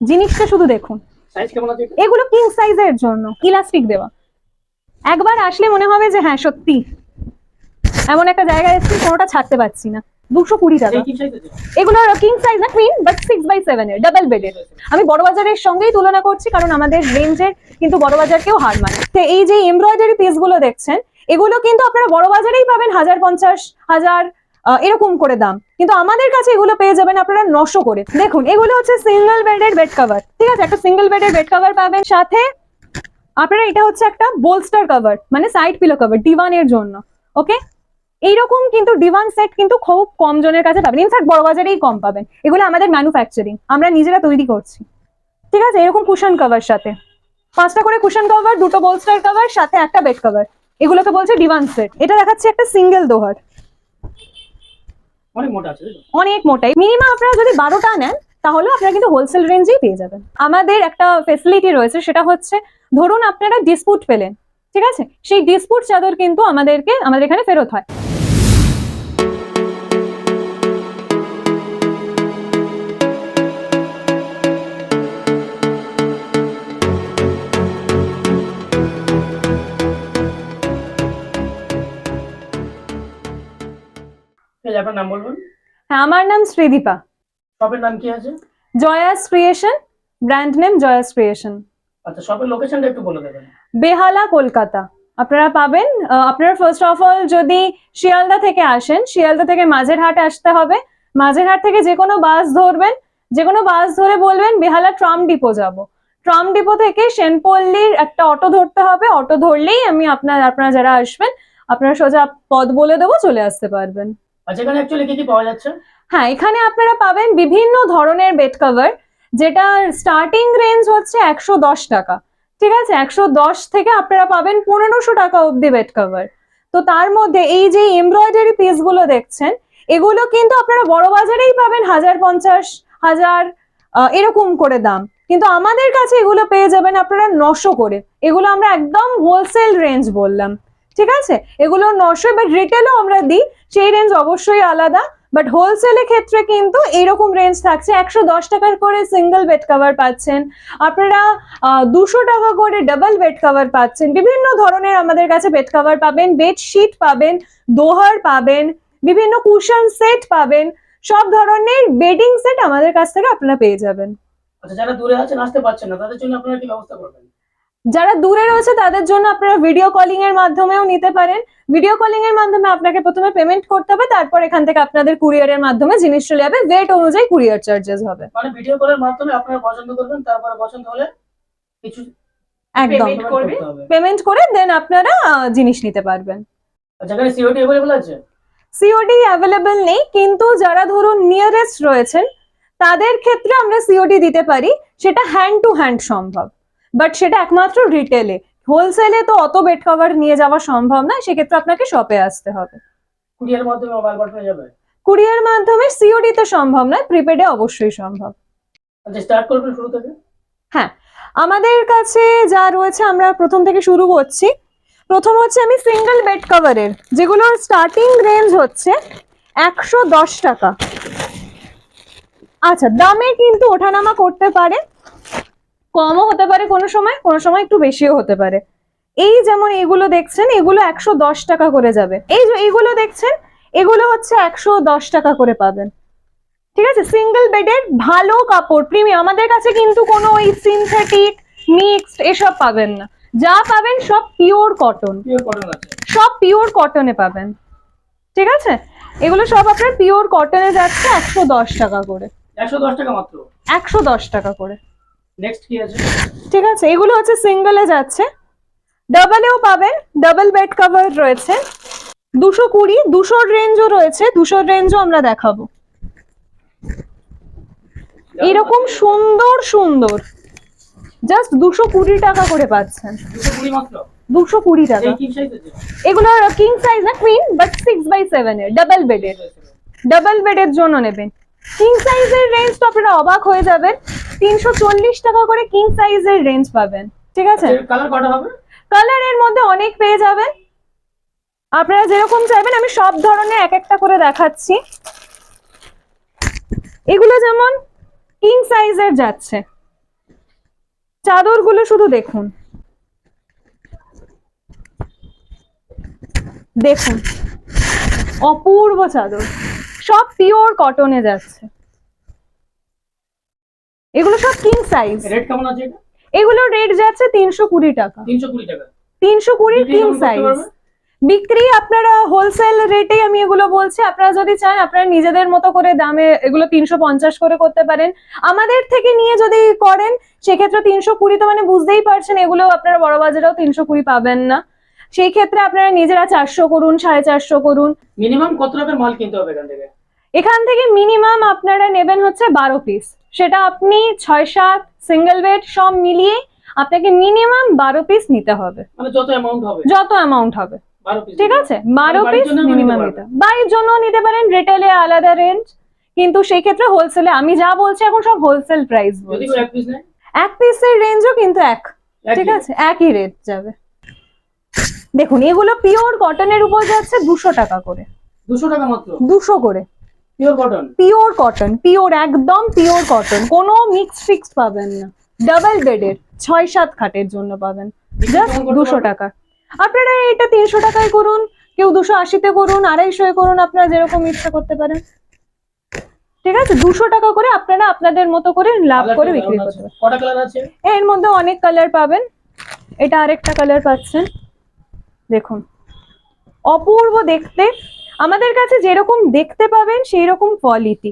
জিনিসটা শুধু দেখুন, সাইজ কেমন আছে? এগুলো কিং সাইজের জন্য ইলাস্টিক দেওয়া। একবার আসলে মনে হবে যে হ্যাঁ সত্যি এমন একটা জায়গায় এসেছি কোনোটা ছাড়তে পারছি না। 220 টাকা। এগুলো কিং সাইজ না, কুইন, বাট 6x7 এর ডাবল বেডের। আমি বড়বাজারের সঙ্গেই তুলনা করছি কারণ আমাদের রেঞ্জের কিন্তু বড়বাজারকেও হার মানে। তো এই যে এমব্রয়ডারি পিসগুলো দেখছেন, এগুলো কিন্তু আপনারা বড়বাজারেই পাবেন 1050 1000 এরকম করে দাম, কিন্তু আমাদের কাছে এগুলো পেয়ে যাবেন আপনারা 900 করে। দেখুন এগুলো হচ্ছে সিঙ্গেল বেডের বেড কভার, ঠিক আছে? একটা সিঙ্গেল বেডের বেড কভার পাবেন, সাথে আপনারা এটা হচ্ছে একটা বোলস্টার কভার, মানে সাইড পিলো কভার ডিভানের জন্য। ওকে, এইরকম কিন্তু ডিভান সেট কিন্তু খুব কম জনের কাছে পাবেন, ইনফ্যাক্ট বড়বাজারেই কম পাবেন। এগুলো আমাদের ম্যানুফ্যাকচারিং, আমরা নিজেরা তৈরি করছি, ঠিক আছে? এরকম কুশন কভার সাথে 5টা করে কুশন কভার, 2টো বোলস্টার কভার, সাথে একটা বেড কভার, এগুলোকে বলছে ডিভান সেট। এটা দেখাচ্ছে একটা সিঙ্গেল দোহার, অনেক মোটা আছে, অনেক মোটাই। মিনিমাম আপনারা যদি 12টা নেন তাহলে আপনারা কিন্তু হোলসেল রেঞ্জেই পেয়ে যাবেন। আমাদের একটা ফেসিলিটি রয়েছে, সেটা হচ্ছে ধরুন আপনারা ডিসপুট পেলেন, ঠিক আছে? সেই ডিসপুট চাদর কিন্তু আমাদের এখানে ফেরত হয়। আপনার নাম বলবেন? হ্যাঁ, আমার নাম শ্রীদীপা। শপের নাম কি আছে? জয়াস ক্রিয়েশন, ব্র্যান্ড নেম জয়াস ক্রিয়েশন। আচ্ছা, শপের লোকেশনটা একটু বলে দেবেন। বেহালা, কলকাতা। আপনারা পাবেন, আপনারা ফার্স্ট অফ অল যদি শিয়ালদা থেকে আসেন, শিয়ালদা থেকে মাঝেরহাট আসতে হবে। মাঝেরহাট থেকে যে কোনো বাস ধরবেন, যে কোনো বাস ধরে বলবেন বেহালা ট্রাম ডিপো যাব। ট্রাম ডিপো থেকে সেনপল্লীর একটা অটো ধরতে হবে, অটো ধরলেই আপনারা যারা আসবেন আপনারা সোজা পথ বলে দেবো, চলে আসতে পারবেন। আচ্ছা, এখানে অ্যাকচুয়ালি কি কি পাওয়া যাচ্ছে? হ্যাঁ, এখানে আপনারা পাবেন বিভিন্ন ধরনের বেড কভার, যেটা স্টার্টিং রেঞ্জ হচ্ছে 110 টাকা, ঠিক আছে? 110 থেকে আপনারা পাবেন 1500 টাকা অব্দি বেড কভার। তো তার মধ্যে এই যে এমব্রয়ডারি পিসগুলো দেখছেন, এগুলো কিন্তু আপনারা বড়বাজারেই পাবেন 1050 1000 এরকম করে দাম, কিন্তু আমাদের কাছে এগুলো পেয়ে যাবেন আপনারা 900 করে। এগুলো আমরা একদম হোলসেল রেঞ্জ বললাম, ঠিক আছে? এগুলো 900, বাট রিটেলও আমরা দিই, সেই রেঞ্জ অবশ্যই আলাদা। বাট হোলসেলের ক্ষেত্রে কিন্তু এইরকম রেঞ্জ থাকছে। 110 টাকার করে সিঙ্গেল বেড কভার পাচ্ছেন আপনারা, 200 টাকা করে ডাবল বেড কভার পাচ্ছেন। বিভিন্ন ধরনের আমাদের কাছে বেড কভার পাবেন, বেডশিট পাবেন, দোহার পাবেন, বিভিন্ন কুশন সেট পাবেন, সব ধরনের বেডিং সেট আমাদের কাছ থেকে আপনারা পেয়ে যাবেন। আচ্ছা, যারা দূরে আছেন, আসতে পারছেন না, তাদের জন্য আপনারা কি ব্যবস্থা করবেন? যারা দূরে রয়েছে তাদের জন্য আপনারা ভিডিও কলিং এর মাধ্যমেও নিতে পারেন। ভিডিও কলিং এর মাধ্যমে আপনাকে প্রথমে পেমেন্ট করতে হবে, তারপর এখান থেকে আপনাদের কুরিয়ারের মাধ্যমে জিনিস চলে যাবে, ওয়েট অনুযায়ী কুরিয়ার চার্জেস হবে। মানে ভিডিও কলের মাধ্যমে আপনারা পছন্দ করবেন, তারপরে পছন্দ হলে কিছু একদম পেমেন্ট করে দেন আপনারা জিনিস নিতে পারবেন। আচ্ছা, এখানে সিওডি अवेलेबल আছে? সিওডি অ্যাভেলেবল নেই, কিন্তু যারা ধরুন নিয়ারেস্ট রয়েছেন তাদের ক্ষেত্রে আমরা সিওডি দিতে পারি, সেটা হ্যান্ড টু হ্যান্ড সম্ভব, বাট সেটা একমাত্র রিটেলে। হোলসেলে তো অত বেড কভার নিয়ে যাওয়া সম্ভব না, সেক্ষেত্রে আপনাকে শপে আসতে হবে। কুরিয়ার মাধ্যমে মোবাইল পাঠানো যাবে? কুরিয়ার মাধ্যমে সিওডি তে সম্ভব নয়, প্রিপেডে অবশ্যই সম্ভব। আচ্ছা, স্টার্ট করবেন শুরু থেকে? হ্যাঁ, আমাদের কাছে যা রয়েছে আমরা প্রথম থেকে শুরু করছি। প্রথম হচ্ছে আমি সিঙ্গেল বেড কভারের, যেগুলোর স্টার্টিং রেঞ্জ হচ্ছে 110 টাকা। আচ্ছা, দামে কিন্তু ওঠানামা করতে পারে, কমও হতে পারে কোনো সময় একটু বেশিও হতে পারে। এই যেমন এগুলো দেখছেন, এগুলো 110 টাকা করে যাবে। এই যে এগুলো দেখছেন, এগুলো হচ্ছে 110 টাকা করে পাবেন, ঠিক আছে? সিঙ্গেল বেডের ভালো কাপড় প্রিমিয়াম। আমাদের কাছে কিন্তু কোনো ওই সিনথেটিক মিক্সড এসব পাবেন না, যা পাবেন সব পিওর কটন, সব পিওর কটনে পাবেন, ঠিক আছে? এগুলো সব আপনার পিওর কটনে যাচ্ছে 110 টাকা করে। 110 টাকা মাত্র? 110 টাকা করে। নেক্সট কি আছে? ঠিক আছে, এগুলো হচ্ছে সিঙ্গেলে যাচ্ছে। ডাবলেও পাবেন, ডাবল বেড কভার রয়েছে 220, 200 রেঞ্জও রয়েছে, 200 রেঞ্জও আমরা দেখাবো। এরকম সুন্দর সুন্দর জাস্ট 220 টাকা করে পাচ্ছেন। 220 মাত্র? 220 টাকা। এই কি সাইজ আছে? এগুলো কিং সাইজ না, কুইন, বাট 6x7 এর ডাবল বেডের। ডাবল বেডের জন্য নেবেন। কিং সাইজের রেঞ্জ তো আপনারা অবাক হয়ে যাবেন, 340 টাকা করে কিং সাইজের রেঞ্জ পাবেন, ঠিক আছে? কালার কটা হবে? কালার এর মধ্যে অনেক পেয়ে যাবেন, আপনারা যেরকম চাইবেন। আমি সব ধরনের এক একটা করে দেখাচ্ছি। এগুলো যেমন কিং সাইজের যাচ্ছে, চাদরগুলো শুধু দেখুন, দেখুন অপূর্ব চাদর, সব পিওর কটনে যাচ্ছে। এগুলো সব কিং সাইজ। রেট কেমন আছে এটা? এগুলো রেট যাচ্ছে 320 টাকা। 320 টাকা। 320 কিং সাইজ। বিক্রি আপনারা হোলসেল রেটে আমি এগুলো বলছি, আপনারা যদি চান আপনারা নিজেদের মতো করে দামে এগুলো 350 করে করতে পারেন। আমাদের থেকে নিয়ে যদি করেন সেক্ষেত্রে 320, তো মানে বুঝতেই পারছেন এগুলো আপনারা বড় বাজারেও 320 পাবেন না। সেই ক্ষেত্রে আপনারা নিজেরা 400 করুন, 450 করুন। মিনিমাম কত টাকার মাল কিনতে হবে এখান থেকে? এখান থেকে মিনিমাম আপনারা নেবেন হচ্ছে 12 পিস। সেটা আপনি 6-7 সিঙ্গেল বেড সব মিলিয়ে আপনাকে মিনিমাম 12 পিস নিতে হবে, মানে যত অ্যামাউন্ট হবে। যত অ্যামাউন্ট হবে, 12 পিস। ঠিক আছে? 12 পিস মিনিমাম নিতে। বাড়ির জন্য নিতে পারেন, রিটেলে আলাদা রেঞ্জ, কিন্তু সেই ক্ষেত্রে হোলসেলে আমি যা বলছি এখন সব হোলসেল প্রাইস যদি বলছি। কেউ এক পিস নেয়, এক পিসের রেঞ্জও কিন্তু এক, ঠিক আছে, একই রেট যাবে। দেখুন এগুলো পিওর কটনের উপর যাচ্ছে 200 টাকা করে। 200 টাকা মাত্র? 200 করে। Pure cotton? Pure cotton, pure একদম পিওর কটন, কোনো মিক্স ফিক্স পাবেন না। ডাবল বেডের 6-7 খাটের জন্য পাবেন জাস্ট 200 টাকা। আপনারা এটা 300 টাকায় করুন, কেউ 280-তে করুন, 250 করুন, আপনারা যেরকম ইচ্ছা করতে পারেন, ঠিক আছে? 200 টাকা করে আপনারা আপনাদের মতো করে লাভ করে বিক্রি করতে পারেন। কটা কালার আছে এর মধ্যে? অনেক কালার পাবেন। এটা আরেকটা কালার পাচ্ছেন, দেখুন অপূর্ব দেখতে। আমাদের কাছে যেরকম দেখতে পাবেন সেই রকম কোয়ালিটি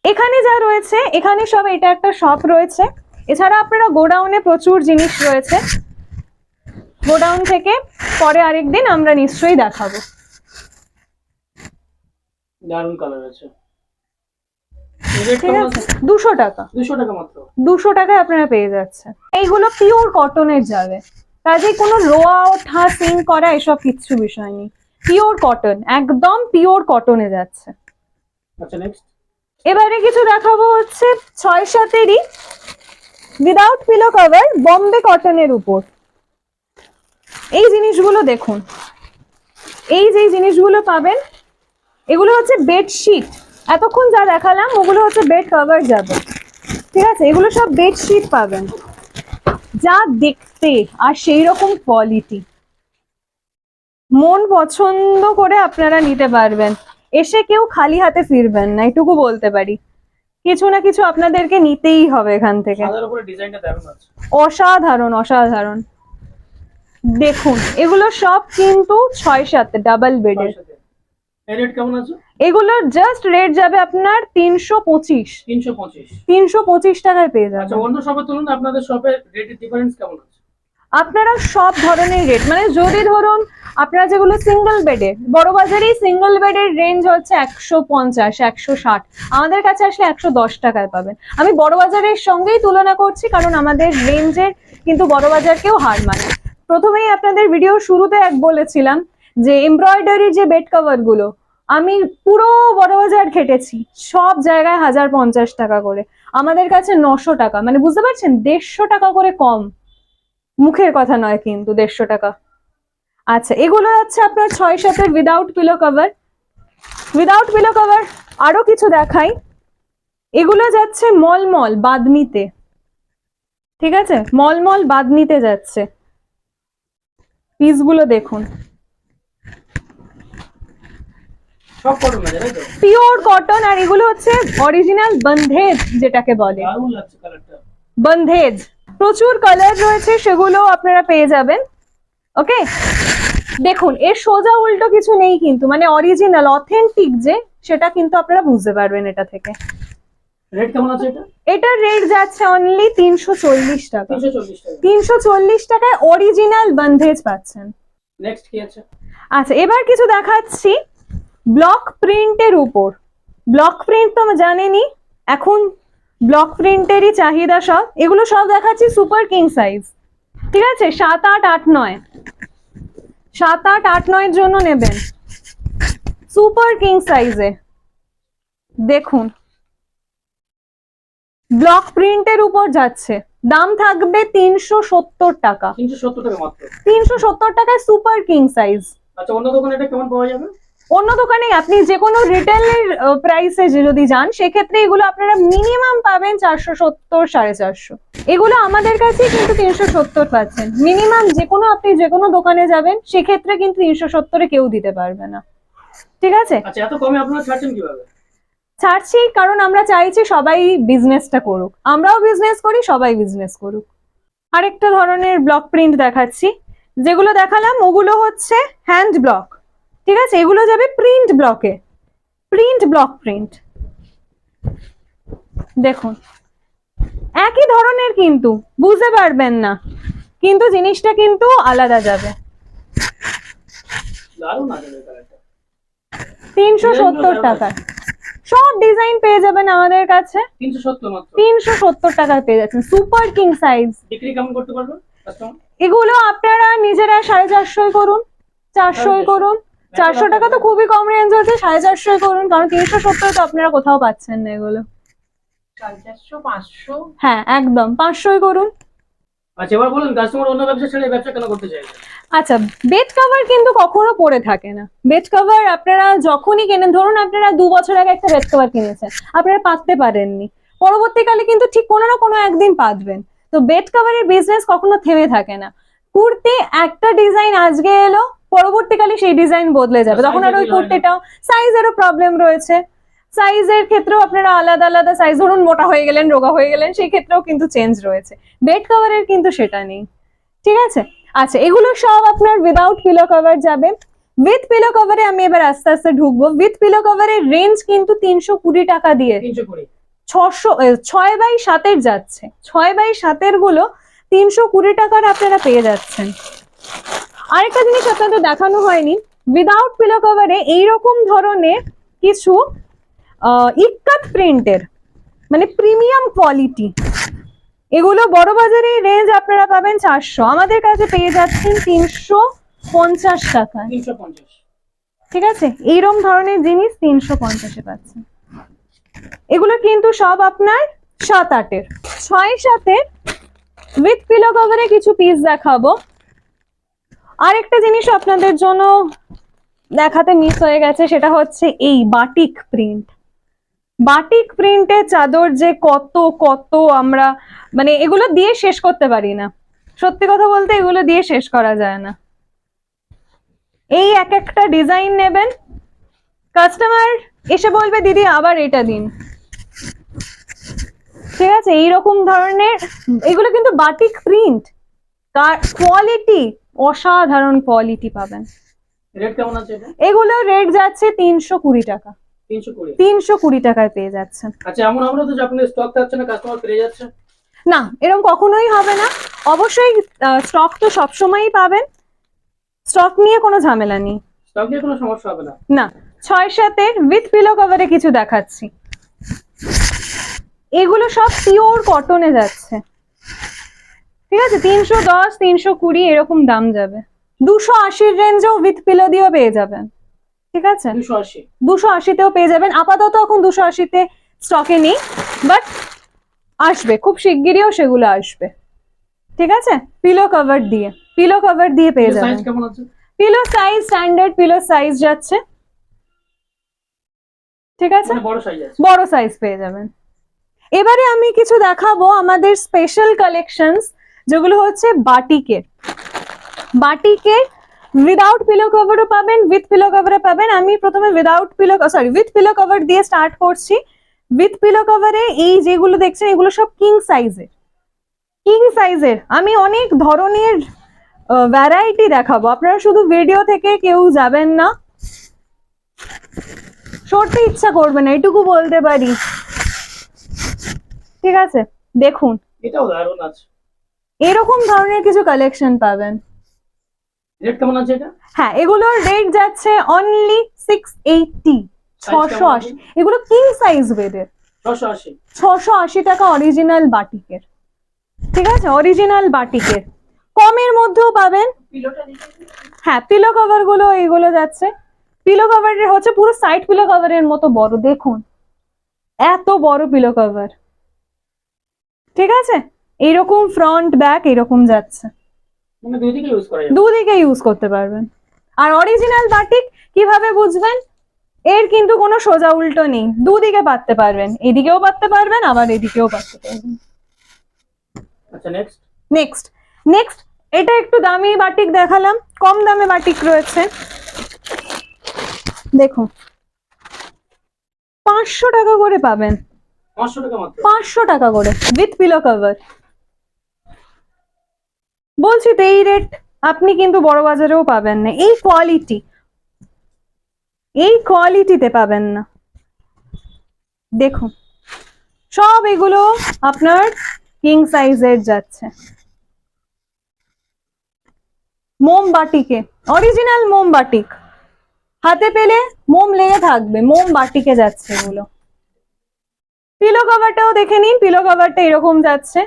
এখানে যা রয়েছে। এখানে সব, এটা একটা শপ রয়েছে, এছাড়া আপনারা গোডাউনে প্রচুর জিনিস রয়েছে। গোডাউন থেকে পরে আরেকদিন আমরা নিশ্চয়ই দেখাবো। দারুন কালার আছে। ঠিক আছে, 200 টাকা। 200 টাকা মাত্র? 200 টাকায় আপনারা পেয়ে যাচ্ছে। এইগুলো পিওর কটনের যাবে, কাজে কোনো রোয়া ওঠা সিং করা এসব কিচ্ছু বিষয় নেই। পিওর কটন, একদম পিওর কটনে যাচ্ছে। আচ্ছা নেক্সট। এবারে কিছু দেখাবো হচ্ছে 6-7-এরই উইদাউট পিলো কভার বম্বে কটনের উপর। এই জিনিসগুলো দেখুন, এই যে জিনিসগুলো পাবেন এগুলো হচ্ছে বেডশিট। এতক্ষণ যা দেখালাম ওগুলো হচ্ছে বেড কভার যাবে, ঠিক আছে? এগুলো সব বেডশিট পাবেন, যা দেখতে আর সেই রকম কোয়ালিটি, মন পছন্দ করে আপনারা নিতে পারবেন। এসে কেউ খালি হাতে ফিরবেন না, এটুকু বলতে পারি। কিছু না কিছু আপনাদেরকে নিতেই হবে এখান থেকে। সাদার উপরে ডিজাইনটা দারুণ আছে, অসাধারণ অসাধারণ। দেখুন এগুলো সব কিন্তু 6-7 ডাবল বেডের। এই রেট কেমন আছে? এগুলো জাস্ট রেট যাবে আপনার 325। 325 টাকায় পেয়ে যাবেন। আচ্ছা, অন্য শপের তুলনায় আপনাদের শপের রেটের ডিফারেন্স কেমন আছে? আপনারা সব ধরনের রেট, মানে যদি ধরুন আপনারা যেগুলো সিঙ্গেল বেডে, বড় বাজারে সিঙ্গেল বেডের রেঞ্জ হচ্ছে 150, 160, আমাদের কাছে আসলে 110 টাকায় পাবেন। আমি বড় বাজারের সঙ্গেই তুলনা করছি কারণ আমাদের রেঞ্জের কিন্তু বড় বাজারকেও হার মানে। প্রথমেই আপনাদের ভিডিও শুরুতে বলেছিলাম যে এমব্রয়ডারির যে বেড কভার গুলো আমি পুরো বড় বাজার খেটেছি, সব জায়গায় 1050 টাকা করে, আমাদের কাছে 900 টাকা, মানে বুঝতে পারছেন 150 টাকা করে কম। মুখের কথা নয় কিন্তু 150 টাকা। আচ্ছা, এগুলো আছে আপনার 6-7-এর without pillow cover. Without pillow cover আরো কিছু দেখাই, এগুলো যাচ্ছে মলমল বাদনিতে, ঠিক আছে? মলমল বাদনিতে যাচ্ছে। পিসগুলো দেখুন, সব কটন আছে তাই তো? পিওর কটন, আর এগুলো হচ্ছে অরিজিনাল বন্ধেজ যেটাকে বলে। দারুণ লাগছে কালারটা। বন্ধেজ প্রচুর কালার রয়েছে, সেগুলো আপনারা পেয়ে যাবেন। ওকে, দেখুন এর সোজা উল্টো কিছু নেই কিন্তু, মানে অরিজিনাল অথেন্টিক যে, সেটা কিন্তু আপনারা বুঝতে পারবেন এটা থেকে। রেট কেমন আছে এটা? এটার রেট যাচ্ছে অনলি 340 টাকা। 340 টাকা। 340 টাকায় অরিজিনাল বন্ধেজ পাচ্ছেন। নেক্সট কি আছে? আচ্ছা, এবার কিছু দেখাচ্ছি ব্লক প্রিন্টের উপর। ব্লক প্রিন্ট তো জানেনই, এখন ব্লক প্রিন্টেরই চাহিদা সব। এগুলো সব দেখাচ্ছি সুপার কিং সাইজ, ঠিক আছে? 7, 8, 8, 9, 7, 8, 8, 9 এর জন্য নেবেন সুপার কিং সাইজে। দেখুন ব্লক প্রিন্টের উপর যাচ্ছে, দাম থাকবে 370 টাকা। 370 টাকা মাত্র? 370 টাকায় সুপার কিং সাইজ। আচ্ছা, অন্য দোকানে এটা কেমন পাওয়া যাবে? অন্য দোকানে আপনি যে কোনো রিটেলের প্রাইসে যদি যান সেক্ষেত্রে এগুলো আপনারা মিনিমাম পাবেন 470 450। এগুলো আমাদের কাছে কিন্তু 370 পাচ্ছেন মিনিমাম। আপনি যে কোনো দোকানে যাবেন সেক্ষেত্রে কিন্তু 370-এ কেউ দিতে পারবে না। ঠিক আছে, আচ্ছা এত কমে আপনারা ছাড়ছেন কিভাবে? ছাড়ছি কারণ আমরা চাইছি সবাই বিজনেসটা করুক, আমরাও বিজনেস করি, সবাই বিজনেস করুক। আরেকটা ধরনের ব্লক প্রিন্ট দেখাচ্ছি। যেগুলো দেখালাম ওগুলো হচ্ছে হ্যান্ড ব্লক। ঠিক আছে, এগুলো যাবে প্রিন্ট ব্লকে, প্রিন্ট ব্লক প্রিন্ট। দেখুন একই ধরনের কিন্তু বুঝতে পারবেন না, কিন্তু জিনিসটা কিন্তু আলাদা যাবে। দারুণ আছে কালারটা। 370 টাকা সব ডিজাইন পেয়ে যাবেন আমাদের কাছে। 370 মাত্র? 370 টাকায় পেয়ে যাচ্ছেন সুপার কিং সাইজ। বিক্রি কেমন করতে পারবেন কাস্টমার? এগুলো আপনারা নিজেরা 450 করুন, 400 করুন। 400 টাকা তো খুবই কম রেঞ্জ আছে, 450 করুন, কারণ 370 তো আপনারা কোথাও পাচ্ছেন না এগুলো। 450 500। হ্যাঁ একদম 500 করুন। আচ্ছা এবার বলুন কাস্টমার অন্য ব্যবসা ছেড়ে এই ব্যবসা কেন করতে চাইছে? আচ্ছা, বেড কভার কিন্তু কখনো পরে থাকে না। বেড কভার আপনারা যখনই কেনেন, ধরুন আপনারা 2 বছর আগে একটা বেড কভার কিনেছেন, আপনারা পাততে পারেননি, পরবর্তীকালে কিন্তু ঠিক কোনো না কোনো একদিন পাতবেন। তো বেড কভারের বিজনেস কখনো থেমে থাকে না। কুর্তি একটা ডিজাইন আজকে এলো, পরবর্তীকালে সেই ডিজাইন বদলে যাবে, তখন আর ওই কুর্তিটাও সাইজেরও প্রবলেম রয়েছে। সাইজের ক্ষেত্রেও আপনারা আলাদা আলাদা সাইজ, ধরুন মোটা হয়ে গেলেন, রোগা হয়ে গেলেন, সেই ক্ষেত্রেও কিন্তু চেঞ্জ রয়েছে। বেড কভারের কিন্তু সেটা নেই। ঠিক আছে, আচ্ছা এগুলো সব আপনার উইদাউট পিলো কভার যাবে। উইথ পিলো কভারে আমি এবার আস্তে আস্তে ঢুকবো। উইথ পিলো কভারের রেঞ্জ কিন্তু 320 টাকা দিয়ে 320 6x7 যাচ্ছে। 6x7 গুলো 320 টাকার আপনারা পেয়ে যাচ্ছেন। আরেকটা জিনিস আপনাদের দেখানো হয়নি, উইদাউট পিলো কভারে এইরকম ধরনের কিছু ইক্কাত প্রিন্টের মানে প্রিমিয়াম কোয়ালিটি, এগুলো বড় বাজারে রেঞ্জ আপনারা পাবেন 400, আমাদের কাছে পেয়ে যাচ্ছেন 350 টাকায়। 350। ঠিক আছে, এইরকম ধরনের জিনিস 350-এ পাচ্ছেন। এগুলো কিন্তু সব আপনার 7-8-এর। 6-7-এর উইথ পিলো কভারে কিছু পিস দেখাবো। আরেকটা জিনিস আপনাদের জন্য দেখাতে মিস হয়ে গেছে, সেটা হচ্ছে এই বাটিক প্রিন্ট। বাটিক প্রিন্টের চাদর যে কত কত আমরা মানে এগুলো দিয়ে শেষ করতে পারি না, সত্যি কথা বলতে এগুলো দিয়ে শেষ করা যায় না। এই এক একটা ডিজাইন নেবেন, কাস্টমার এসে বলবে দিদি আবার এটা দিন। ঠিক আছে, এইরকম ধরনের এগুলো কিন্তু বাটিক প্রিন্ট, তার কোয়ালিটি অসাধারণ কোয়ালিটি পাবেন। রেট কেমন আছে এটা? এগুলো রেট যাচ্ছে 320 টাকা। 320? 320 টাকায় পেয়ে যাচ্ছেন। আচ্ছা এমন আমরা তো আপনাদের স্টক থাকছে না, কাস্টমার পেয়ে যাচ্ছে না, এরকম কখনোই হবে না। অবশ্যই স্টক তো সবসময়ই পাবেন, স্টক নিয়ে কোনো ঝামেলা নেই। স্টক নিয়ে কোনো সমস্যা হবে না। না, 6-7-এর উইথ পিলো কভারে কিছু দেখাচ্ছি। এগুলো সব পিওর কটনে যাচ্ছে। ঠিক আছে, 310 320 এরকম দাম যাবে। 280-র রেঞ্জেও উইথ পিলো দিয়েও পেয়ে যাবেন। ঠিক আছে, 280? 280-তেও পেয়ে যাবেন। আপাতত এখন 280-তে স্টকে নেই, বাট আসবে খুব শিগগিরইও, সেগুলো আসবে। ঠিক আছে, পিলো কভার দিয়ে পেয়ে যাবেন। সাইজ কেমন আছে? Pillow size standard pillow size যাচ্ছে। ঠিক আছে, মানে বড় সাইজ আছে? বড় সাইজ পেয়ে যাবেন। এবারে আমি কিছু দেখাবো আমাদের স্পেশাল কালেকশনস, যেগুলো হচ্ছে বাটিকের। উইদাউট পিলো কভারও পাবেন, উইথ পিলো কভারও পাবেন। আমি প্রথমে উইথ পিলো কভার দিয়ে স্টার্ট করছি। উইথ পিলো কভারে এই যেগুলো দেখছেন এগুলো সব কিং সাইজের। আমি অনেক ধরনের ভ্যারাইটি দেখাবো, আপনারা শুধু ভিডিও থেকে কেউ যাবেন না, সরতে ইচ্ছা করবে না, এটুকু বলতে পারি। ঠিক আছে, দেখুন এটাও দারুণ আছে। এরকম ধরনের কিছু কালেকশন পাবেন। রেট কেমন আছে এটা? হ্যাঁ, এগুলোর রেট যাচ্ছে অনলি 680, 680। এগুলো কিং সাইজ বেডের। 680? 680 টাকা অরিজিনাল বাটিকের। ঠিক আছে, অরিজিনাল বাটিকের। কমের মধ্যেও পাবেন। পিলোটা দেখে হ্যাঁ, পিলো কভার গুলো এইগুলো যাচ্ছে। পিলো কভারের হচ্ছে পুরো সাইড পিলো কভারের মতো বড়, দেখুন এত বড় পিলো কভার। ঠিক আছে, এইরকম ফ্রন্ট ব্যাক এরকম যাচ্ছে, মানে দুই দিকে ইউজ করা যাবে? দুদিকে ইউজ করতে পারবেন। আর অরিজিনাল বাটিক কিভাবে বুঝবেন? এর কিন্তু কোনো সোজা উল্টো নেই, দুদিকে পাততে পারবেন, এদিকেও পাততে পারবেন আবার এদিকেও পাততে পারবেন। আচ্ছা নেক্সট। নেক্সট নেক্সট এটা একটু দামি বাটিক দেখালাম, কম দামে বাটিক রয়েছে। দেখুন 500 টাকা করে পাবেন, 500 টাকা মাত্র। 500 টাকা করে উইথ পিলো কভার। বলছি তো এই রেট আপনি কিন্তু বড় বাজারেও পাবেন না, এই কোয়ালিটিতে পাবেন না। দেখুন সব এগুলো আপনার কিং সাইজের যাচ্ছে, মোম বাটিকে, অরিজিনাল মোম বাটিক, হাতে পেলে মোম লেগে থাকবে, মোম বাটিকে যাচ্ছে এগুলো। পিলো কভারটাও দেখে নিন, পিলো কভারটা এরকম যাচ্ছে,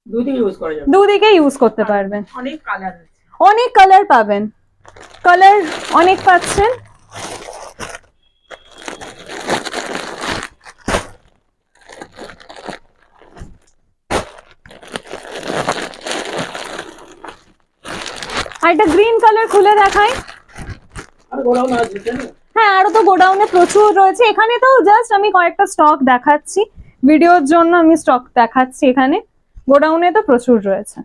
দুদিকে ইউজ করা যাবে। দুদিকে ইউজ করতে পারবেন। অনেক কালার আছে। অনেক কালার পাবেন, কালার অনেক পাচ্ছেন। আর একটা গ্রিন কালার খুলে দেখাই। আর গোলাও না আছে তাই না? হ্যাঁ আরো তো গোডাউনে প্রচুর রয়েছে, এখানে তো জাস্ট আমি কয়েকটা স্টক দেখাচ্ছি, ভিডিওর জন্য আমি স্টক দেখাচ্ছি। এখানে গোডাউনে তো প্রচুর রয়েছে।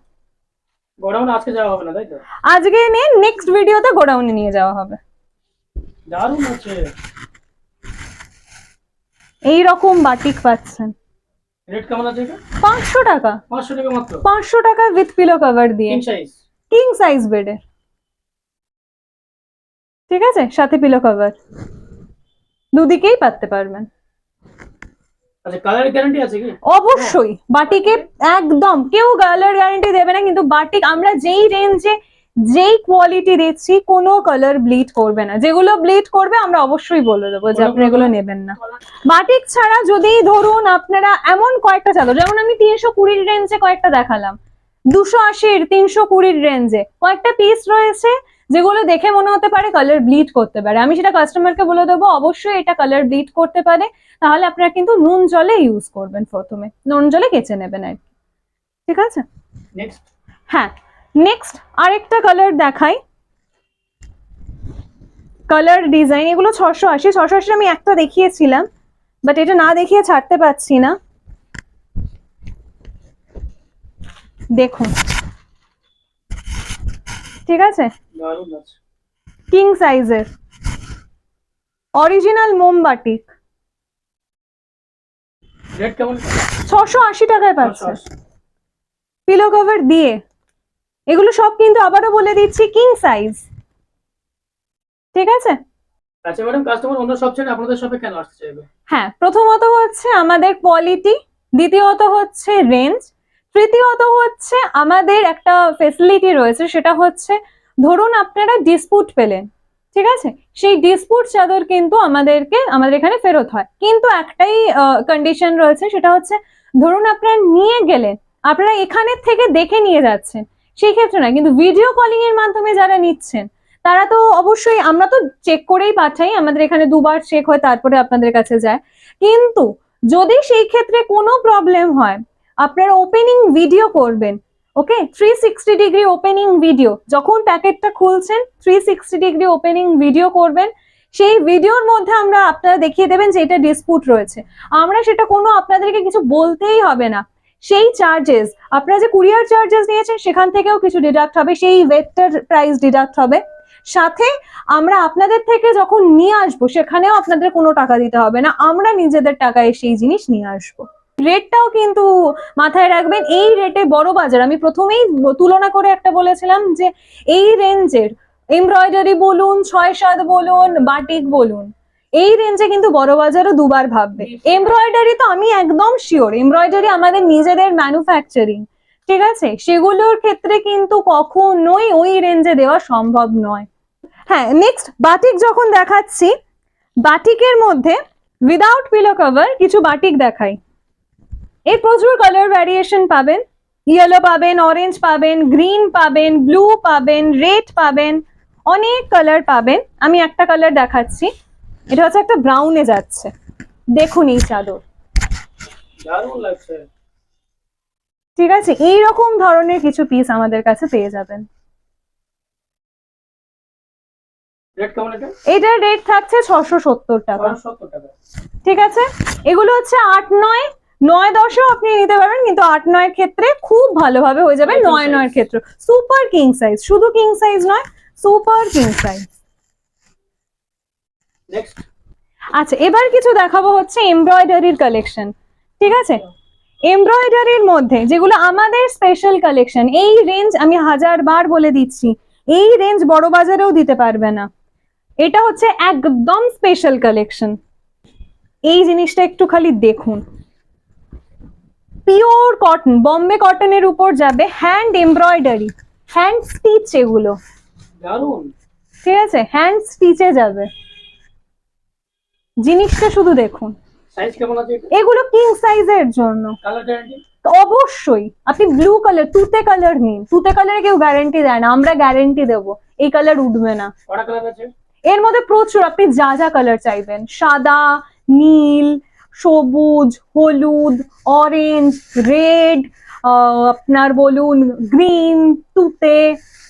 গোডাউন আজকে যাওয়া হবে না তাই তো? আজকে নিয়ে নেক্সট ভিডিওতে গোডাউনে নিয়ে যাওয়া হবে। দারুণ আছে। এই রকম বাটিক পাচ্ছেন। রেট কেমন আছে এটা? 500 টাকা, 500 টাকা মাত্র। 500 টাকা উইথ পিলো কভার দিয়ে, কিং সাইজ। কিং সাইজ বেডের, ঠিক আছে, সাথে পিলো কভার, দুদিকেই পাততে পারবেন। আচ্ছা কালার গ্যারান্টি আছে কি? অবশ্যই বাটিকে একদম কেউ কালার গ্যারান্টি দেবে না, কিন্তু বাটিক আমরা যেই রেঞ্জে যেই কোয়ালিটি দিচ্ছি কোনো কালার ব্লিড করবে না, যেগুলো ব্লিড করবে আমরা অবশ্যই বলে দেবো যে আপনি এগুলো নেবেন না। বাটিক ছাড়া যদি ধরুন আপনারা এমন কয়েকটা চাদর, যেমন আমি 320 রেঞ্জে কয়েকটা দেখালাম, 280 320 রেঞ্জে কয়েকটা পিস রয়েছে যেগুলো দেখে মনে হতে পারে কালার ব্লিড করতে পারে, আমি সেটা কাস্টমারকে বলে দেবো অবশ্যই এটা কালার ব্লিড করতে পারে, তাহলে আপনারা কিন্তু নুন জলে ইউজ করবেন, প্রথমে নুন জলে কেচে নেবেন আর কি, ঠিক আছে। নেক্সট। হ্যাঁ নেক্সট আরেকটা কালার দেখাই, কালার ডিজাইন এগুলো 680 আমি একটা দেখিয়েছিলাম, বাট এটা না দেখিয়ে ছাড়তে পারছি না। দেখুন ঠিক আছে, দারুণ আছে। কিং সাইজের অরিজিনাল মোম বাটিক, রেট কেমন? 680 টাকায় পাচ্ছে 580। পিলো কভার দিয়ে। এগুলো সব কিন্তু আবারও বলে দিচ্ছি কিং সাইজ, ঠিক আছে। আচ্ছা ম্যাডাম, কাস্টমার অন্য শপ ছেড়ে আপনাদের শপে কেন আসতে চাইবে? হ্যাঁ প্রথমত হচ্ছে আমাদের কোয়ালিটি, দ্বিতীয়ত হচ্ছে রেঞ্জ, তৃতীয়ত হচ্ছে আমাদের একটা ফেসিলিটি রয়েছে, সেটা হচ্ছে ধরুন আপনারা ডিসপুট পেলেন, ঠিক আছে, সেই ডিসপুট চাদর কিন্তু আমাদের এখানে ফেরত হয়, কিন্তু একটাই কন্ডিশন রয়েছে, সেটা হচ্ছে ধরুন আপনারা নিয়ে গেলেন, আপনারা এখানে থেকে দেখে নিয়ে যাচ্ছেন, সেই ক্ষেত্রে না, কিন্তু ভিডিও কলিং এর মাধ্যমে যারা নিচ্ছেন তারা তো অবশ্যই, আমরা তো চেক করেই পাঠাই, আমাদের এখানে দুবার চেক হয় তারপরে আপনাদের কাছে যায়, কিন্তু যদি সেই ক্ষেত্রে কোনো প্রবলেম হয় আপনারা ওপেনিং ভিডিও করবেন, ওকে, 360 ডিগ্রি ওপেনিং ভিডিও, যখন প্যাকেটটা খুলছেন 360 ডিগ্রি ওপেনিং ভিডিও করবেন, সেই ভিডিওর মধ্যে আমরা আপনারা দেখিয়ে দেবেন যে এটা ডিসপুট রয়েছে, আমরা সেটা কোনো আপনাদেরকে কিছু বলতেই হবে না, সেই চার্জেস আপনারা যে কুরিয়ার চার্জেস নিয়েছেন সেখান থেকেও কিছু ডিডাক্ট হবে, সেই ওয়েটটার প্রাইস ডিডাক্ট হবে, সাথে আমরা আপনাদের থেকে যখন নিয়ে আসবো সেখানেও আপনাদের কোনো টাকা দিতে হবে না, আমরা নিজেদের টাকায় সেই জিনিস নিয়ে আসবো। রেটটাও কিন্তু মাথায় রাখবেন, এই রেটে বড় বাজার, আমি প্রথমেই তুলনা করে একটা বলেছিলাম যে এই রেঞ্জের এমব্রয়ডারি বলুন, 6-7 বলুন, বাটিক বলুন, এই রেঞ্জে কিন্তু বড় বাজারও দুবার ভাববে। এমব্রয়ডারি তো আমি একদম শিওর, এমব্রয়ডারি আমাদের নিজেদের ম্যানুফ্যাকচারিং, ঠিক আছে, সেগুলোর ক্ষেত্রে কিন্তু কখনোই ওই রেঞ্জে দেওয়া সম্ভব নয়। হ্যাঁ নেক্সট বাটিক যখন দেখাচ্ছি, বাটিকের মধ্যে উইদাউট পিলো কভার কিছু বাটিক দেখাই, এর প্রচুর কালার ভ্যারিয়েশন পাবেন, ইয়েলো পাবেন, অরেঞ্জ পাবেন, গ্রিন পাবেন, ব্লু পাবেন, রেড পাবেন, অনেক কালার পাবেন। আমি একটা কালার দেখাচ্ছি, এটা হচ্ছে একটা ব্রাউনে যাচ্ছে, দেখুন এই চাদর, দারুণ লাগছে। ঠিক আছে, এইরকম ধরনের কিছু পিস আমাদের কাছে পেয়ে যাবেন। রেট কেমন এটা? এটার রেট থাকছে 670 টাকা। 70 টাকা। ঠিক আছে, এগুলো হচ্ছে 8-9, 9-10ও আপনি নিতে পারবেন, কিন্তু 8-9 ক্ষেত্রে খুব ভালোভাবে হয়ে যাবে। 9-9 ক্ষেত্রে সুপার কিং সাইজ, শুধু কিং সাইজ নয়, সুপার কিং সাইজ। নেক্সট। আচ্ছা, এবার কিছু দেখাবো হচ্ছে এমব্রয়ডারির কালেকশন। ঠিক আছে, এমব্রয়ডারির মধ্যে যেগুলো আমাদের স্পেশাল কালেকশন, এই রেঞ্জ আমি 1000বার বলে দিচ্ছি, এই রেঞ্জ বড় বাজারেও দিতে পারবে না। এটা হচ্ছে একদম স্পেশাল কালেকশন। এই জিনিসটা একটু খালি দেখুন, পিওর কটন, বম্বে কটনের উপর যাবে, হ্যান্ড এমব্রয়ডারি, হ্যান্ড স্টিচ এগুলো। দারুন। ঠিক আছে, হ্যান্ড স্টিচে যাবে, জিনিসটা শুধু দেখুন। সাইজ কেমন আছে এটা? এগুলো কিং সাইজের জন্য। Colour guarantee? অবশ্যই আপনি ব্লু কালার, তুতে কালার নিন, তুতে কালারে কেউ গ্যারান্টি দেয় না, আমরা গ্যারান্টি দেবো এই কালার উঠবে না। কটা কালার আছে? এর মধ্যে প্রচুর, আপনি যা যা কালার চাইবেন, সাদা, নীল, সবুজ, হলুদ, অরেঞ্জ, রেড, আপনার বলুন গ্রিন, তুতে,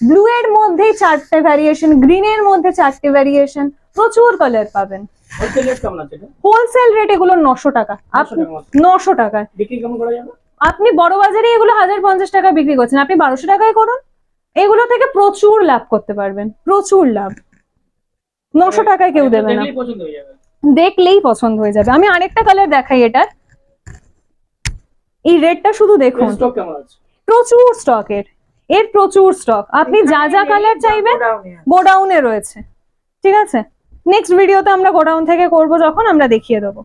ব্লু এর মধ্যে 4টে ভ্যারিয়েশন, গ্রিনের মধ্যে 4টে ভ্যারিয়েশন, প্রচুর কালার পাবেন। হোলসেল রেট কেমন আছে এটা? হোলসেল রেট এগুলো 900 টাকা। আপনি 900 টাকায় বিক্রি কেমন করা যাবে? আপনি বড় বাজারে এগুলো 1050 টাকা বিক্রি করছেন, আপনি 1200 টাকায় করুন, এগুলো থেকে প্রচুর লাভ করতে পারবেন, প্রচুর লাভ। 900 টাকায় কেউ দেবে না, দেখলেই পছন্দ হয়ে যাবে। দেখলেই পছন্দ হয়ে যাবে। আমি আরেকটা কালার দেখাই, এটার এই রেডটা শুধু দেখুন, স্টক কেমন আছে? প্রচুর স্টকের, এর প্রচুর স্টক, আপনি যা যা কালার চাইবেন গোডাউনে রয়েছে। ঠিক আছে, নেক্সট ভিডিওতে আমরা গোডাউন থেকে করব, যখন আমরা দেখিয়ে দেবো।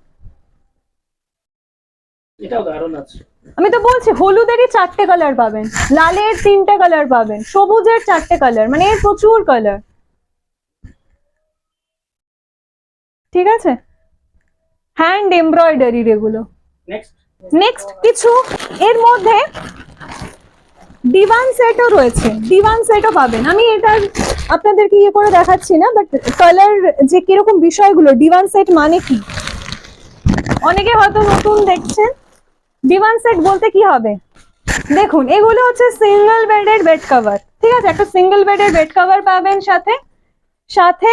এটাও দারুণ আছে। আমি তো বলছি, হলুদেরই 4টে কালার পাবেন, লালের 3টে কালার পাবেন, সবুজের 4টে কালার, মানে এর প্রচুর কালার। ঠিক আছে, হ্যান্ড এমব্রয়ডারির এগুলো। নেক্সট। নেক্সট কিছু এর মধ্যে ডিভান সেটও রয়েছে, ডিভান সেটও পাবেন। আমি এটার আপনাদেরকে ইয়ে করে দেখাচ্ছি না, বাট কালার যে কিরকম বিষয়গুলো, ডিভান সেট মানে কি, অনেকে হয়তো নতুন দেখছেন। ডিভান সেট বলতে কি হবে, দেখুন এগুলো হচ্ছে সিঙ্গেল বেডের বেড কভার। ঠিক আছে, একটা সিঙ্গেল বেডের বেড কভার পাবেন, সাথে সাথে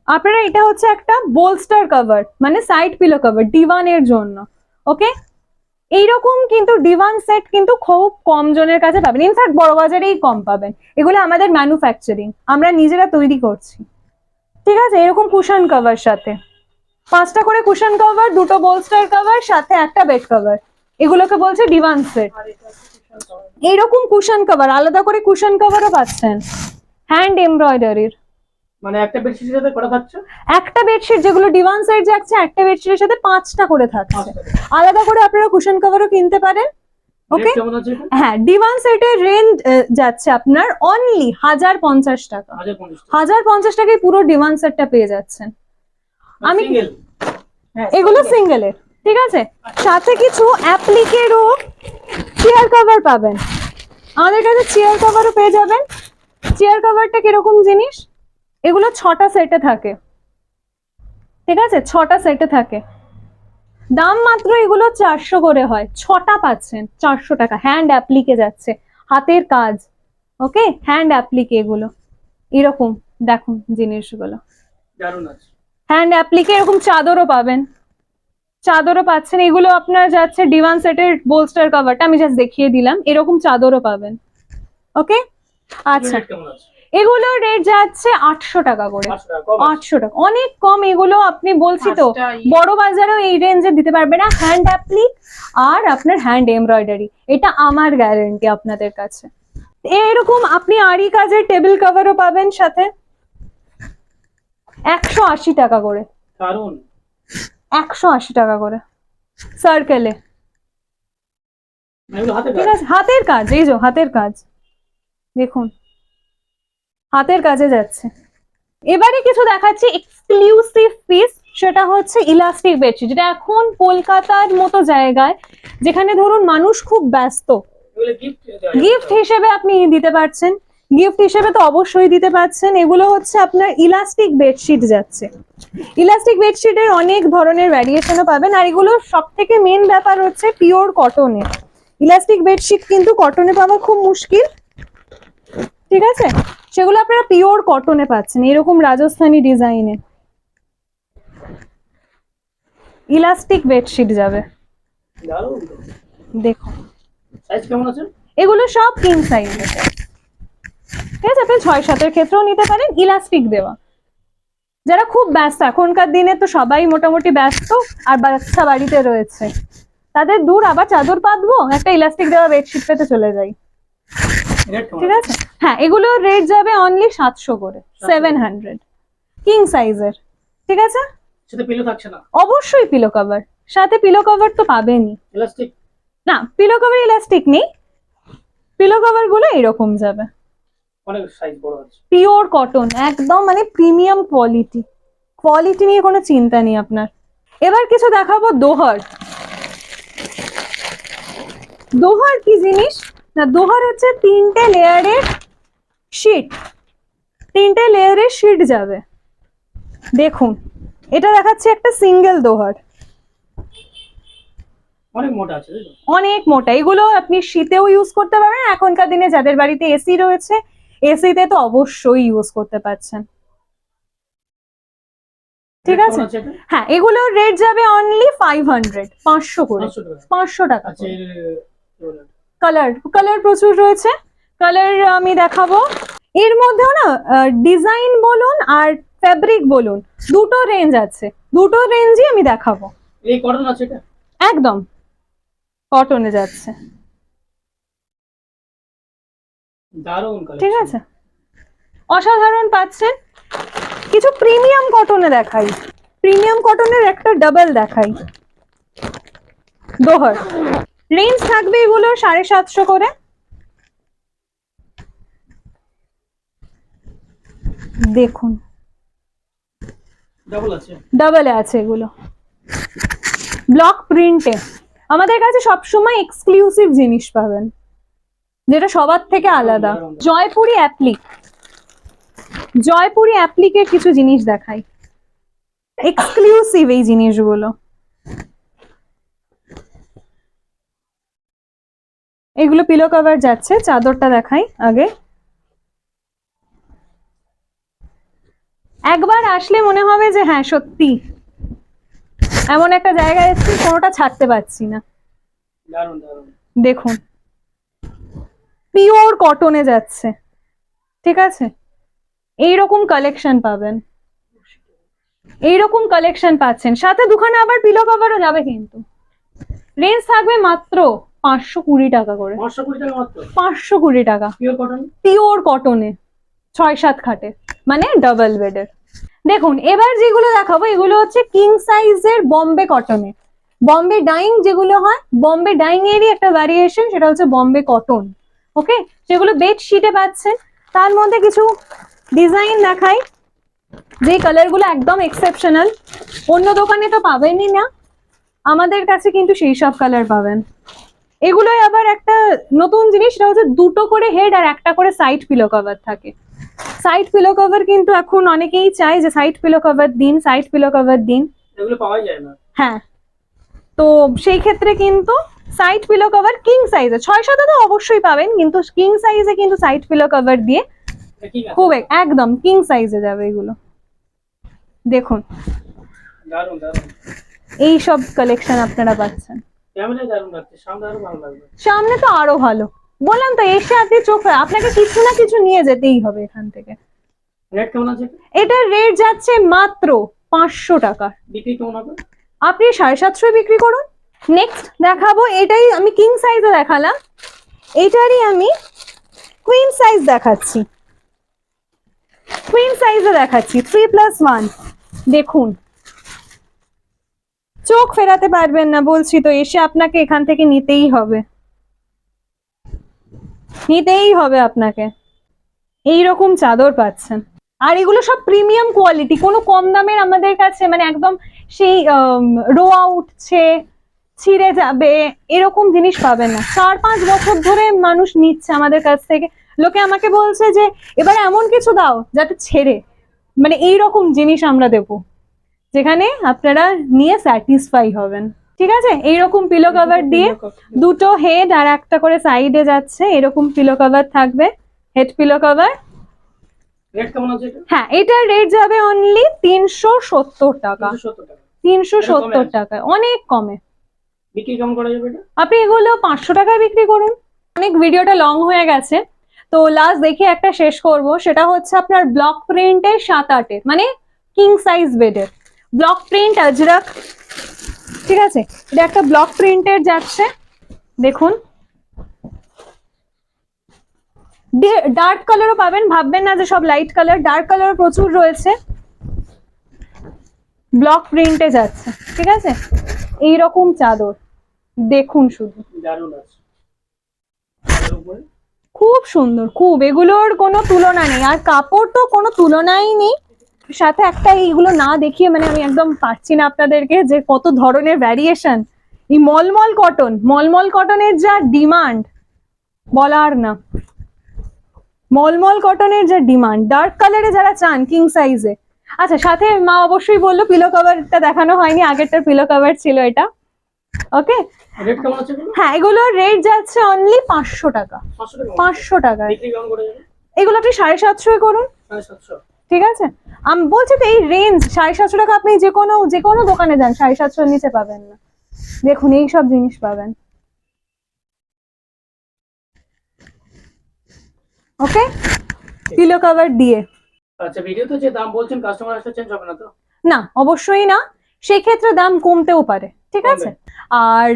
আপনারা এটা হচ্ছে একটা বোলস্টার কভার, মানে সাইড পিলো কভার ডিভানের জন্য। ওকে, এইরকম কিন্তু ডিভান সেট কিন্তু খুব কম জনের কাছে পাবেন, ইনফ্যাক্ট বড় বাজারেই কম পাবেন। এগুলো আমাদের ম্যানুফ্যাকচারিং, আমরা নিজেরা তৈরি করছি। ঠিক আছে, এরকম কুশন কভার, সাথে 5টা করে কুশন কভার, 2টো বোলস্টার কভার, সাথে একটা বেড কভার, এগুলোকে বলছে ডিভান সেট। এইরকম কুশন কভার, আলাদা করে কুশন কভারও পাচ্ছেন হ্যান্ড এমব্রয়ডারির। মানে একটা বেডশিটের সাথে কটা থাকছে? একটা বেডশিট যেগুলো ডিভান সেট যাচ্ছে, একটা বেডশিটের সাথে 5টা করে থাকছে। আলাদা করে আপনারা কুশন কভারও কিনতে পারেন। ওকে, কেমন আছে এটা? হ্যাঁ, ডিভান সেটের রেঞ্জ যাচ্ছে আপনার অনলি 1050 টাকা। 1050 টাকায় পুরো ডিভান সেটটা পেয়ে যাচ্ছেন। আমি সিঙ্গেল। এগুলো সিঙ্গেলের। ঠিক আছে, সাথে কিছু অ্যাপ্লিকেরও চেয়ার কভার পাবেন, আমাদের কাছে চেয়ার কভারও পেয়ে যাবেন। চেয়ার কভারটা কিরকম জিনিস, এগুলো 6টা সেটে থাকে। ঠিক আছে, 6টা সেটে থাকে, দাম মাত্র এগুলো 400 করে হয়, 6টা পাচ্ছেন 400 টাকা। হ্যান্ড অ্যাপ্লিকে যাচ্ছে, হাতের কাজ। ওকে, হ্যান্ড অ্যাপ্লিকে এগুলো, এরকম দেখুন জিনিসগুলো দারুণ আছে। হ্যান্ড অ্যাপ্লিকে। এরকম চাদরও পাবেন, চাদরও পাচ্ছেন। এগুলো আপনার যাচ্ছে ডিভান সেটের বোলস্টার কভারটা আমি জাস্ট দেখিয়ে দিলাম, এরকম চাদরও পাবেন। ওকে, আচ্ছা, কেমন আছে? এগুলোর রেট যাচ্ছে 800 টাকা করে। 800 টাকা অনেক কম, এগুলো আপনি বলছি তো বড় বাজারেও এই রেঞ্জে দিতে পারবে না। হ্যান্ড অ্যাপ্লিক আর আপনার হ্যান্ড এমব্রয়ডারি, এটা আমার গ্যারান্টি আপনাদের কাছে। এরকম আপনি আরি কাজের টেবিল কভারও পাবেন সাথে, 180 টাকা করে। দারুণ। 180 টাকা করে সার্কেলে। ঠিক আছে, হাতের কাজ, এই যে হাতের কাজ দেখুন, হাতের কাজে যাচ্ছে। এবারে কিছু দেখাচ্ছি এক্সক্লুসিভ পিস, সেটা হচ্ছে ইলাস্টিক বেডশিট, যেটা এখন কলকাতার মতো জায়গায়, যেখানে ধরুন মানুষ খুব ব্যস্ত, গিফট হিসেবে আপনি দিতে পারছেন। গিফট হিসেবে তো অবশ্যই দিতে পারছেন। এগুলো হচ্ছে আপনার ইলাস্টিক বেডশিট যাচ্ছে। ইলাস্টিক বেডশিটের অনেক ধরনের ভ্যারিয়েশনও পাবেন, আর এগুলো সব থেকে মেন ব্যাপার হচ্ছে পিওর কটনে। ইলাস্টিক বেডশিট কিন্তু কটনে পাওয়া খুব মুশকিল। ঠিক আছে, সেগুলো আপনারা পিওর কটনে পাচ্ছেন এরকম রাজস্থানি ডিজাইনে। ইলাস্টিক বেডশিট যাবে, দারুণ তো। দেখুন সাইজ কেমন আছে? এগুলো সব কিং সাইজ, ঠিক আছে, আপনি 6-7 ক্ষেত্রেও নিতে পারেন, ইলাস্টিক দেওয়া। যারা খুব ব্যস্ত, এখনকার দিনে তো সবাই মোটামুটি ব্যস্ত আর বাচ্চা বাড়িতে রয়েছে, তাদের দূর আবার চাদর পাতবো, একটা ইলাস্টিক দেওয়া বেডশিট পেতে চলে যাই। রেট কেমন ঠিক আছে, হ্যাঁ এগুলো রেট যাবে অনলি 700 করে, 700 কিং সাইজের। ঠিক আছে, সাথে পিলো থাকছে না? অবশ্যই পিলো কভার, সাথে পিলো কভার তো পাবেনই। ইলাস্টিক? না, পিলো কভার ইলাস্টিক নেই, পিলো কভার গুলো এরকম যাবে, অনেক সাইজ বড় আছে। পিওর কটন, একদম মানে প্রিমিয়াম কোয়ালিটি, কোয়ালিটি নিয়ে কোনো চিন্তা নেই আপনার। এবার কিছু দেখাবো দোহার। দোহার কি জিনিস না, দোহার হচ্ছে 3টে লেয়ারের শীট, 3টে লেয়ারের শীট যাবে। দেখুন এটা দেখাচ্ছে একটা সিঙ্গেল দোহার, অনেক মোটা আছে তাই তো? অনেক মোটা। এগুলো আপনি শীতেও ইউজ করতে পারবেন, এখনকার দিনে যাদের বাড়িতে এসি রয়েছে এসিতে তো অবশ্যই ইউজ করতে পারছেন। ঠিক Rate আছে, কেমন আছে এটা? হ্যাঁ এগুলোর রেট যাবে অনলি 500, 500 করে, 500 টাকা। 500 টাকা। আচ্ছা এর কি বলে? কালার কালার প্রচুর রয়েছে, কালার আমি দেখাবো। এর মধ্যেও না ডিজাইন বলুন আর ফ্যাব্রিক বলুন দুটো রেঞ্জ আছে, দুটো রেঞ্জই আমি দেখাবো। এই কটন আছে এটা? একদম কটনে যাচ্ছে, দারুণ ঠিক কালেকশন। আছে, অসাধারণ পাচ্ছেন। কিছু প্রিমিয়াম কটনে দেখাই, প্রিমিয়াম কটনের একটা ডাবল দেখাই। দোহার রেঞ্জ থাকবে এগুলো 750 করে। দেখুন ডাবল আছে? ডাবলে আছে এগুলো, ব্লক প্রিন্টে। আমাদের কাছে সবসময় এক্সক্লুসিভ জিনিস পাবেন, যেটা সবার থেকে আলাদা। জয়পুরি অ্যাপ্লিক, জয়পুরি অ্যাপ্লিকের কিছু জিনিস দেখাই, এক্সক্লুসিভ এই জিনিসগুলো। এগুলো পিলো কভার যাচ্ছে, চাদরটা দেখাই আগে। একবার আসলে মনে হবে যে হ্যাঁ সত্যি এমন একটা জায়গায় এসেছি কোনোটা ছাড়তে পারছি না। দারুণ দারুণ। দেখুন পিওর কটনে যাচ্ছে, ঠিক আছে, এইরকম কালেকশন পাবেন, এইরকম কালেকশন পাচ্ছেন, সাথে দুখানা আবার পিলো কভারও যাবে। কিন্তু রেঞ্জ থাকবে মাত্র 520 টাকা করে, 520 টাকা মাত্র? 520 টাকা পিওর কটন? পিওর কটনে, 6-7 খাটে, মানে ডাবল বেডের। দেখুন এবার যেগুলো দেখাবো এগুলো হচ্ছে কিং সাইজের বম্বে কটনে, বম্বে ডাইং যেগুলো হয়, বম্বে ডাইং এরই একটা ভ্যারিয়েশন, সেটা হচ্ছে বম্বে কটন। ওকে, সেগুলো বেডশিটে পাচ্ছেন। তার মধ্যে কিছু ডিজাইন দেখাই, যে কালারগুলো একদম এক্সেপশনাল, অন্য দোকানে তো পাবেনই না, আমাদের কাছে কিন্তু সেই সব কালার পাবেন। এগুলোই আবার একটা নতুন জিনিস, সেটা হচ্ছে দুটো করে হেড আর একটা করে সাইড পিলো কভার থাকে। সাইড পিলো কভার কিন্তু এখন অনেকেই চায় যে সাইড পিলো কভার দিন, সাইড পিলো কভার দিন। এগুলো পাওয়াই যায় না। হ্যাঁ, তো সেই ক্ষেত্রে কিন্তু সাইড পিলো কভার কিং সাইজে 6-7 তো অবশ্যই পাবেন, কিন্তু কিং সাইজে কিন্তু সাইড পিলো কভার দিয়ে এটা কি আছে? খুব একদম কিং সাইজে যাবে এগুলো। দেখুন দারুণ দারুণ। এই সব কালেকশন আপনারা পাচ্ছেন। ক্যামেরায় দারুণ লাগছে, সামনে আরো ভালো লাগবে। সামনে তো আরো ভালো, বললাম তো এসে আপনি চোখ, আপনাকে কিছু না কিছু নিয়ে যেতেই হবে এখান থেকে। রেট কেমন আছে? এটার রেট যাচ্ছে মাত্র 500 টাকা, বিক্রি কেমন হবে? আপনি 750 বিক্রি করুন। নেক্সট দেখাবো, এটাই আমি কিং সাইজে দেখালাম, এটারই আমি কুইন সাইজ দেখাচ্ছি, কুইন সাইজে দেখাচ্ছি 3+1। দেখুন চোখ ফেরাতে পারবেন না, বলছি তো, এসে আপনাকে এখান থেকে নিতেই হবে, নিতেই হবে আপনাকে। এইরকম চাদর পাচ্ছেন, আর এগুলো সব প্রিমিয়াম কোয়ালিটি, কোনো কম দামের আমাদের কাছে মানে একদম সেই রোয়া উঠছে, ছিঁড়ে যাবে এরকম জিনিস পাবেন না। 4-5 বছর ধরে মানুষ নিচ্ছে আমাদের কাছ থেকে, লোকে আমাকে বলছে যে এবার এমন কিছু দাও যাতে ছেড়ে, মানে এইরকম জিনিস আমরা দেবো যেখানে আপনারা নিয়ে স্যাটিসফাই হবেন। ঠিক আছে, এইরকম পিলো কভার দিয়ে দুটো হেড আর একটা করে সাইডে যাচ্ছে, এরকম পিলো কভার থাকবে, হেড পিলো কভার। রেট কেমন আছে এটা? হ্যাঁ, এটার রেট যাবে অনলি 370 টাকা। 370 টাকা। 370 টাকায়, অনেক কমে। বিক্রি কেমন করা যাবে এটা? আপনি এগুলো 500 টাকায় বিক্রি করুন। অনেক ভিডিওটা লং হয়ে গেছে, তো লাস্ট দেখে একটা শেষ করব, সেটা হচ্ছে আপনার ব্লক প্রিন্টের 7-8 মানে কিং সাইজ বেডের ব্লক প্রিন্ট আজরাক। ঠিক আছে, এটা একটা ব্লক প্রিন্টের যাচ্ছে, দেখুন ডার্ক কালারও পাবেন, ভাববেন না যে সব লাইট কালার, ডার্ক কালারও প্রচুর রয়েছে। ব্লক প্রিন্টে যাচ্ছে, ঠিক আছে, এইরকম চাদর দেখুন শুধু, দারুণ আছে। এর উপরে খুব সুন্দর, খুব, এগুলোর কোনো তুলনা নেই, আর কাপড় তো কোনো তুলনাই নেই। সাথে একটা এইগুলো না দেখিয়ে মানে আমি একদম পারছি না আপনাদেরকে, যে কত ধরনের ভ্যারিয়েশন। এই মলমল কটন, মলমল কটনের যা ডিমান্ড বলার না, মলমল কটনের যা ডিমান্ড, ডার্ক কালারে যারা চান কিং সাইজে। আচ্ছা, সাথে মা অবশ্যই বললো পিলো কভারটা দেখানো হয়নি, আগেরটার পিলো কভার ছিল এটা। ওকে, রেট কেমন আছে এগুলো? হ্যাঁ, এগুলোর রেট যাচ্ছে অনলি 500 টাকা। 500 টাকা। 500 টাকায় বিক্রি কেমন করে যাবে? এগুলো আপনি 750 করুন। 750। ঠিক আছে, আমি বলছি তো এই রেঞ্জ 750 টাকা, আপনি যে কোনো দোকানে যান 750 নিচে পাবেন না। দেখুন এই সব জিনিস পাবেন। ওকে, পিলো কভার দিয়ে। আচ্ছা, ভিডিওতে যে দাম বলছেন কাস্টমার আসলে চেঞ্জ হবে না তো? না, অবশ্যই না, সেই ক্ষেত্রে দাম কমতেও পারে, ঠিক আছে। আর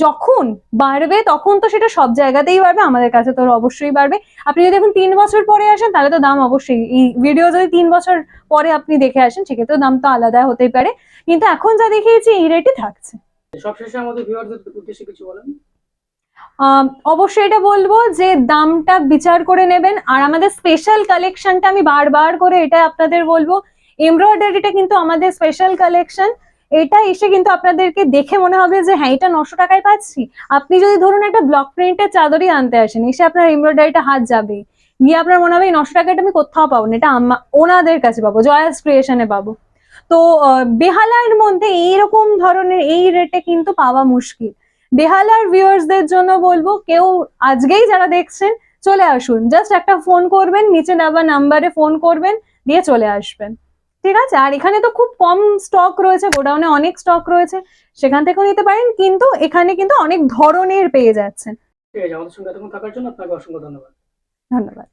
যখন বাড়বে তখন তো সেটা সব জায়গাতেই বাড়বে, আমাদের কাছে তো অবশ্যই বাড়বে। আপনি যদি এখন 3 বছর পরে আসেন তাহলে তো দাম অবশ্যই, এই ভিডিও যদি 3 বছর পরে আপনি দেখে আসেন সেক্ষেত্রে দাম তো আলাদা হতেই পারে, কিন্তু এখন যা দেখিয়েছি এই রেটই থাকছে। সবশেষে আমাদের ভিউয়ারদের উদ্দেশ্যে কিছু বলেন। অবশ্যই এটা বলবো যে দামটা বিচার করে নেবেন, আর আমাদের স্পেশাল কালেকশনটা আমি বারবার করে এটা আপনাদের বলবো, এমব্রয়ডারিটা কিন্তু আমাদের স্পেশাল কালেকশন। এটা এসে কিন্তু আপনাদেরকে দেখে মনে হবে যে হ্যাঁ এটা 900 টাকায় পাচ্ছি। আপনি যদি ধরুন একটা ব্লক প্রিন্টের চাদরই আনতে আসেন, এসে আপনার এমব্রয়ডারিটা হাত যাবে, গিয়ে আপনার মনে হবে এই 900 টাকাটা আমি কোথাও পাবো না, এটা ওনাদের কাছে পাবো, জয়াস ক্রিয়েশনে পাবো। তো বেহালার মধ্যে এইরকম ধরনের এই রেটে কিন্তু পাওয়া মুশকিল। বেহালার ভিউয়ার্সদের জন্য বলবো, কেউ আজকেই যারা দেখছেন চলে আসুন, জাস্ট একটা ফোন করবেন, নিচে দেওয়া নাম্বারে ফোন করবেন, দিয়ে চলে আসবেন। ঠিক আছে, আর এখানে তো খুব কম স্টক রয়েছে, গোডাউনে অনেক স্টক রয়েছে, সেখান থেকেও নিতে পারেন, কিন্তু এখানে কিন্তু অনেক ধরনের পেয়ে যাচ্ছেন। ঠিক আছে, আমাদের সঙ্গে এতক্ষণ থাকার জন্য আপনাকে অসংখ্য ধন্যবাদ। ধন্যবাদ।